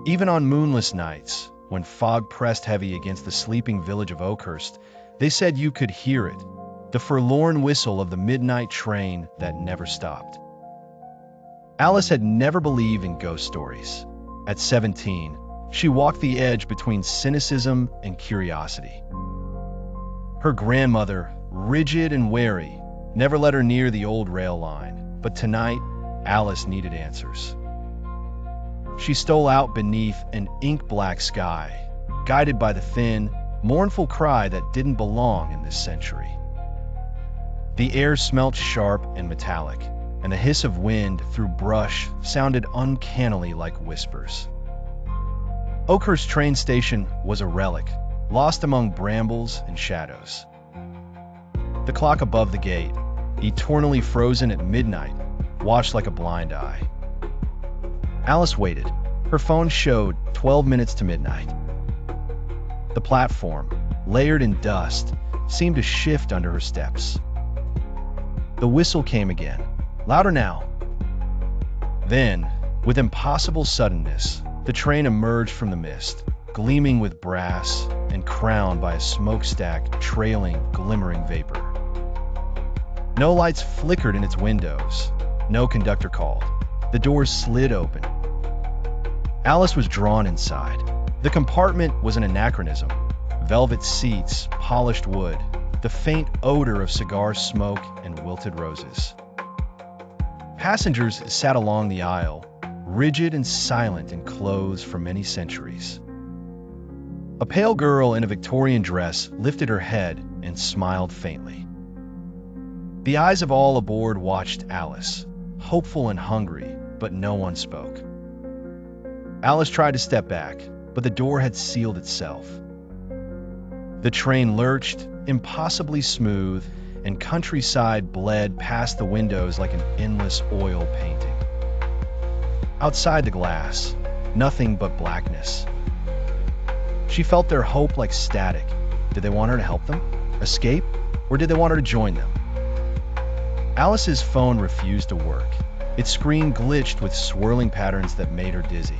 Even on moonless nights, when fog pressed heavy against the sleeping village of Oakhurst, they said you could hear it, the forlorn whistle of the midnight train that never stopped. Alice had never believed in ghost stories. At 17, she walked the edge between cynicism and curiosity. Her grandmother, rigid and wary, never let her near the old rail line, but tonight, Alice needed answers. She stole out beneath an ink-black sky, guided by the thin, mournful cry that didn't belong in this century. The air smelt sharp and metallic, and the hiss of wind through brush sounded uncannily like whispers. Oakhurst train station was a relic, lost among brambles and shadows. The clock above the gate, eternally frozen at midnight, watched like a blind eye. Alice waited. Her phone showed 12 minutes to midnight. The platform, layered in dust, seemed to shift under her steps. The whistle came again, louder now. Then, with impossible suddenness, the train emerged from the mist, gleaming with brass and crowned by a smokestack trailing, glimmering vapor. No lights flickered in its windows. No conductor called. The doors slid open. Alice was drawn inside. The compartment was an anachronism. Velvet seats, polished wood, the faint odor of cigar smoke and wilted roses. Passengers sat along the aisle, rigid and silent in clothes from many centuries. A pale girl in a Victorian dress lifted her head and smiled faintly. The eyes of all aboard watched Alice, hopeful and hungry, but no one spoke. Alice tried to step back, but the door had sealed itself. The train lurched, impossibly smooth, and countryside bled past the windows like an endless oil painting. Outside the glass, nothing but blackness. She felt their hope like static. Did they want her to help them? Escape? Or did they want her to join them? Alice's phone refused to work. Its screen glitched with swirling patterns that made her dizzy.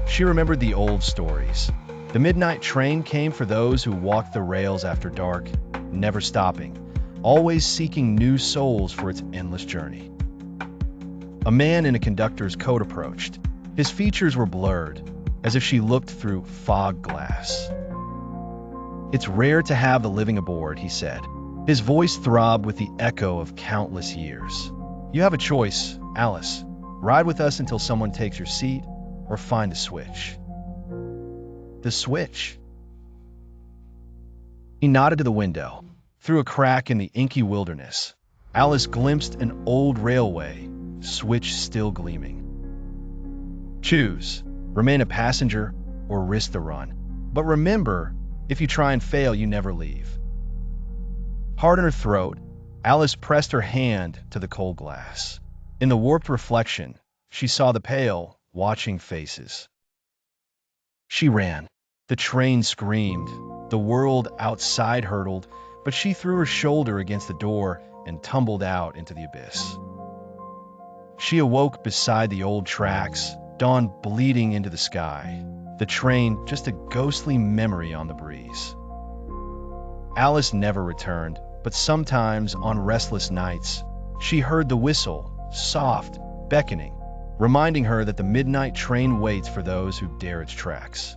She remembered the old stories. The midnight train came for those who walked the rails after dark, never stopping, always seeking new souls for its endless journey. A man in a conductor's coat approached. His features were blurred, as if she looked through fog glass. "It's rare to have the living aboard," he said. His voice throbbed with the echo of countless years. "You have a choice, Alice. Ride with us until someone takes your seat, or find a switch." The switch. He nodded to the window. Through a crack in the inky wilderness, Alice glimpsed an old railway, switch still gleaming. Choose. Remain a passenger or risk the run. But remember, if you try and fail, you never leave. Hard in her throat, Alice pressed her hand to the cold glass. In the warped reflection, she saw the pale, watching faces. She ran. The train screamed. The world outside hurtled, but she threw her shoulder against the door and tumbled out into the abyss. She awoke beside the old tracks, dawn bleeding into the sky. The train just a ghostly memory on the breeze. Alice never returned, but sometimes on restless nights, she heard the whistle, soft, beckoning, reminding her that the midnight train waits for those who dare its tracks.